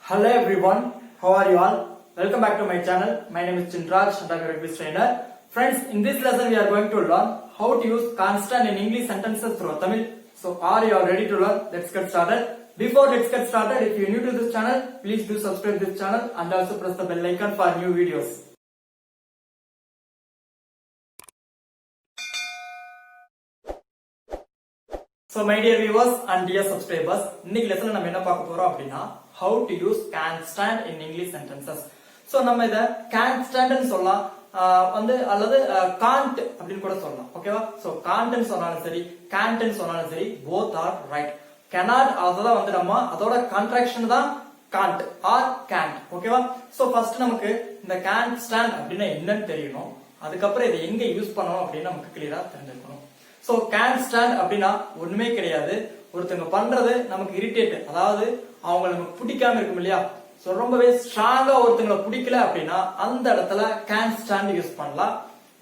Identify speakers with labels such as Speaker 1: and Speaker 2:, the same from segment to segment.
Speaker 1: Hello everyone, how are you all? Welcome back to my channel. My name is Chindraj and I am your English trainer. Friends, in this lesson we are going to learn how to use constant in English sentences through Tamil. So are you all ready to learn? Let's get started. Before let's get started, if you are new to this channel, please do subscribe this channel and also press the bell icon for new videos. So my dear viewers and dear subscribers, இன்னைக்கு லெசன்ல நம்ம என்ன பார்க்க போறோம் அப்படினா how to use can stand in English sentences. So நம்ம இத can stand ன்னு சொல்லலாம் அல்லது can't அப்படினு கூட சொல்லலாம். ஓகேவா? So can't ன்னு சொன்னாலும் சரி can't ன்னு சொன்னாலும் சரி both are right. cannot அதுதான் நம்ம அதோட கான்ட்ராக்ஷன் தான் can't or can't. ஓகேவா? So first நமக்கு இந்த can stand அப்படினா என்னன்னு தெரியணும். அதுக்கு அப்புறம் இதை எங்க யூஸ் பண்ணனும் அப்படினு நமக்கு கிளியரா தெரிஞ்சிருக்கணும். So can stand அப்படினா ஒண்ணுமே கிடையாது. ஒருத்தங்க பண்றது நமக்கு இரிட்டேட், அதாவது அவங்க நமக்கு பிடிக்காம இருக்கும் இல்லையா? சோ ரொம்பவே ஸ்ட்ராங்கா ஒருத்தங்களை பிடிக்கல அப்படினா அந்த இடத்துல can stand யூஸ் பண்ணலாம்.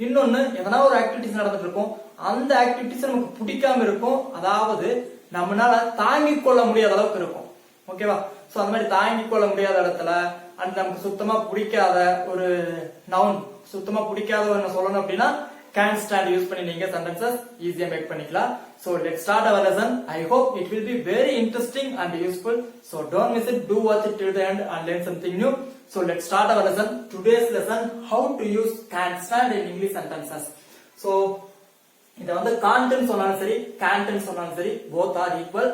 Speaker 1: இன்னொன்னு எதனா ஒரு ஆக்டிவிட்டிஸ் நடந்துட்டு இருக்கும், அந்த ஆக்டிவிட்டிஸ் நமக்கு பிடிக்காம இருக்கும், அதாவது நம்மளால தாங்கிக் கொள்ள முடியாத அளவுக்கு இருக்கும். ஓகேவா? சோ அந்த மாதிரி தாங்கிக் கொள்ள முடியாத இடத்துல அண்ட் நமக்கு சுத்தமா பிடிக்காத ஒரு நவுன், சுத்தமா பிடிக்காத ஒன்னு சொல்லணும் அப்படின்னா can stand யூஸ் பண்ணி நீங்க sentences ஈஸியா மேக் பண்ணிக்கலாம். So let's start our lesson. I hope it will be very interesting and useful. So don't miss it. Do watch it till the end and learn something new. So let's start our lesson. Today's lesson, how to use can stand in English sentences. So இத can't ன்னு சொன்னாலும் சரி can't ன்னு சொன்னாலும் சரி both are equal.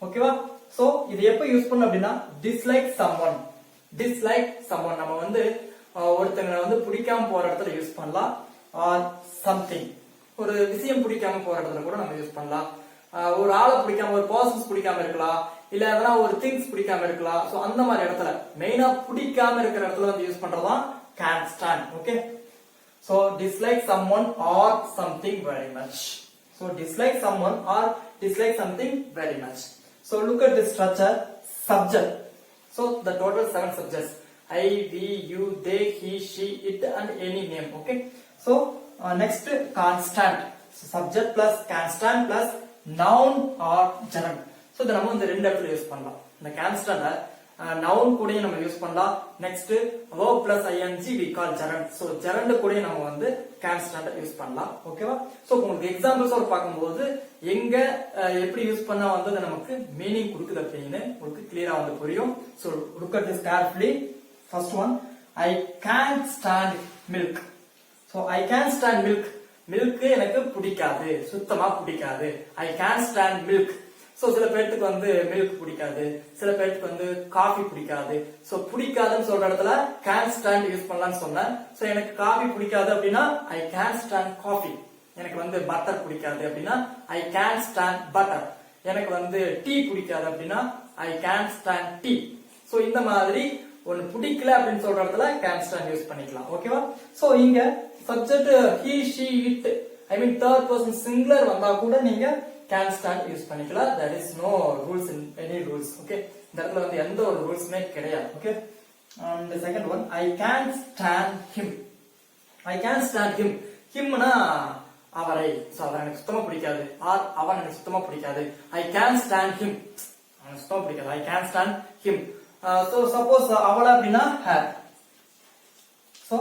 Speaker 1: ஓகேவா? So இது எப்ப யூஸ் பண்ணனும் அப்படினா dislike someone. Dislike someone நம்ம ஒருத்தங்களை பிடிக்காம போற இடத்துல யூஸ் பண்ணலாம். or something, ஒரு விஷயம் பிடிக்காம போற இடத்துல கூட நம்ம யூஸ் பண்ணலாம். ஒரு ஆளை பிடிக்காம, ஒரு பர்சன்ஸ் பிடிக்காம இருக்கலாம், இல்ல எதனா ஒரு திங்ஸ் பிடிக்காம இருக்கலாம். சோ அந்த மாதிரி இடத்துல மெயினா பிடிக்காம இருக்கிற இடத்துல யூஸ் பண்றதுதான் can stand. Okay? So dislike someone or something very much. So dislike someone or dislike something very much. So look at this structure. Subject. So the total 7 subjects: I, we, you, they, he, she, it and any name. Okay? So next constant. So subject plus constant plus noun or gerund. So இத நம்ம இந்த ரெண்டு இடத்துல use பண்ணலாம். இந்த constant noun கூடயே நம்ம use பண்ணலாம். next verb plus ing we call gerund. So gerund கூடயே நம்ம constant யூஸ் பண்ணலாம். ஓகேவா? சோ உங்களுக்கு எக்ஸாம்பிள்ஸ் பாக்கும்போது எங்க எப்படி யூஸ் பண்ணா நமக்கு மீனிங் கொடுக்குது அப்படினு உங்களுக்கு கிளியரா புரியும். So look at this carefully. First one, I can't stand milk. So I can't stand milk. Milk எனக்கு பிடிக்காது, சுத்தமா பிடிக்காது. I can't stand milk. So சில பேருக்கு milk பிடிக்காது, சில பேருக்கு காபி பிடிக்காது. So பிடிக்காதுன்னு சொல்ற இடத்துல can't stand யூஸ் பண்ணலாம்னு சொன்னேன். So எனக்கு காபி பிடிக்காது அப்படினா I can't stand coffee. எனக்கு பட்டர் பிடிக்காது அப்படினா I can't stand butter. எனக்கு டீ பிடிக்காது அப்படினா I can't stand tea. So இந்த மாதிரி ஒன்னு பிடிக்கல அப்படினு சொல்ற இடத்துல can stand யூஸ் பண்ணிக்கலாம். ஓகேவா? சோ இங்க subject he, she, it, I mean third person singular வந்தா கூட நீங்க can stand யூஸ் பண்ணிக்கலாம். There is no rules in any rules. Okay? இந்த இடத்துல எந்த ஒரு ரூல்ஸ்மே கிடையாது. Okay? And the second one, I can't stand him. I can't stand him. himனா அவரை. சோ அவரை எனக்கு சுத்தமா பிடிக்காது. or அவன் எனக்கு சுத்தமா பிடிக்காது. I can't stand him. அவனுக்கு சுத்தமா பிடிக்காது. I can't stand him. So suppose அவள அப்படினா her. So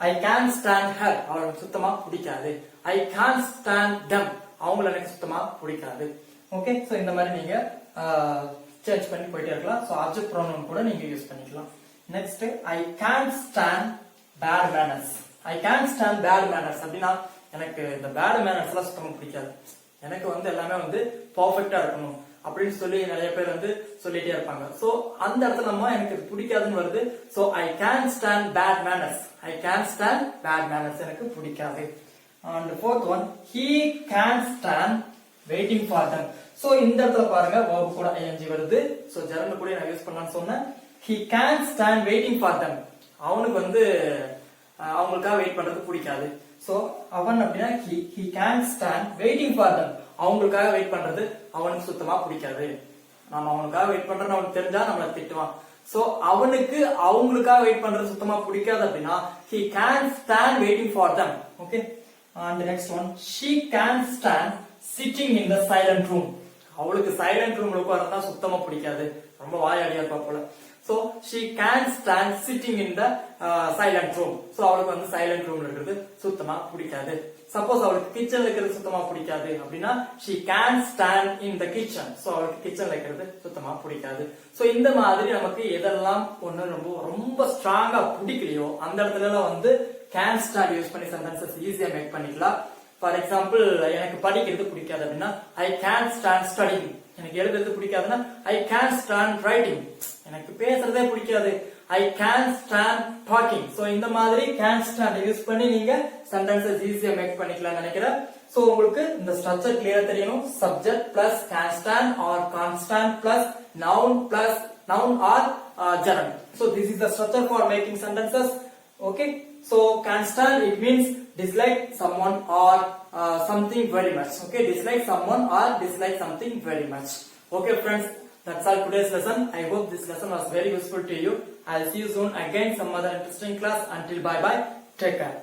Speaker 1: I can't stand her. அவளுக்கு சுத்தமா பிடிக்காது. I can't stand them. அவங்கள எனக்கு சுத்தமா பிடிக்காது. ஓகே? சோ இந்த மாதிரி நீங்க சேஞ்ச் பண்ணி போயிட்டே இருக்கலாம். சோ ஆப்ஜெக்ட் ப்ரோனவுன் கூட நீங்க யூஸ் பண்ணிக்கலாம். Next, I can't stand bad manners. I can't stand bad manners அப்படினா எனக்கு இந்த bad manners எல்லாம் சுத்தமா பிடிக்காது. எனக்கு எல்லாமே பெர்ஃபெக்ட்டா இருக்கணும் அப்படின்னு சொல்லி நிறைய பேர் சொல்லிட்டே இருப்பாங்க. சோ அந்த இடத்துல நம்ம எனக்கு பிடிக்காதுன்னு வருது. So I can't stand bad manners. I can't stand bad manners. எனக்கு பிடிக்காது. And the fourth one, he can't stand waiting for them. So இந்த இடத்துல பாருங்க verb கூட ing வருது. சோ gerund கூட நான் யூஸ் பண்ணலாம்னு சொன்னேன். He can't stand waiting for them. அவனுக்கு அவங்களுக்காக வெயிட் பண்றது பிடிக்காது. சோ அவன் அப்படினா he can't stand waiting for them. அவங்களுக்காக வெயிட் பண்றது அவனுக்கு சுத்தமா பிடிக்காது. நாம அவங்களுக்காக வெயிட் பண்றோம்னு அவனுக்கு தெரிஞ்சா நம்மள திட்டுவான். சோ அவனுக்கு அவங்களுக்காக வெயிட் பண்றது சுத்தமா பிடிக்காது அப்படினா he can't stand waiting for them. Okay? And the next one, she can't stand sitting in the silent room. அவளுக்கு சைலண்ட் ரூம்ல உட்கார்றதா சுத்தமா பிடிக்காது. ரொம்ப வாயாடியா இருப்பா போல. So she can't stand sitting in the silent room. So அவளுக்கு வந்து silent room இருக்கிறது சுத்தமா பிடிக்காது. சப்போஸ் அவளுக்கு கிச்சன்ல இருக்கிறது சுத்தமா பிடிக்காது அப்படின்னா she can't stand in the kitchen. So அவளுக்கு கிச்சன்ல இருக்கிறது சுத்தமா பிடிக்காது. So இந்த மாதிரி நமக்கு எதெல்லாம் ஒண்ணு ரொம்ப ஸ்ட்ராங்கா பிடிக்கலையோ அந்த இடத்துல எல்லாம் வந்து can stand யூஸ் பண்ணி சென்டென்சஸ் ஈஸியா மேக் பண்ணிக்கலாம். ஃபார் எக்ஸாம்பிள் எனக்கு படிக்கிறது பிடிக்காது அப்படின்னா I can't stand studying. எனக்கு எழுதுறது பிடிக்காதுன்னா I can't stand writing. எனக்கு பேசுறதே பிடிக்காது I can't stand talking. So இந்த மாதிரி can stand யூஸ் பண்ணி நீங்க சென்டென்சஸ் ஈஸியா மேக் பண்ணிக்கலாம் நினைக்கிறேன். சோ உங்களுக்கு இந்த ஸ்ட்ரக்சர் கிளியரா தெரியணும். Subject plus can stand or constant plus noun or gerund. So this is the structure for making sentences. Okay, so can stand, it means dislike someone or something very much. Okay, dislike someone or dislike something very much. Okay friends, that's all today's lesson. I hope this lesson was very useful to you. I'll see you soon again some other interesting class. Until bye bye, take care.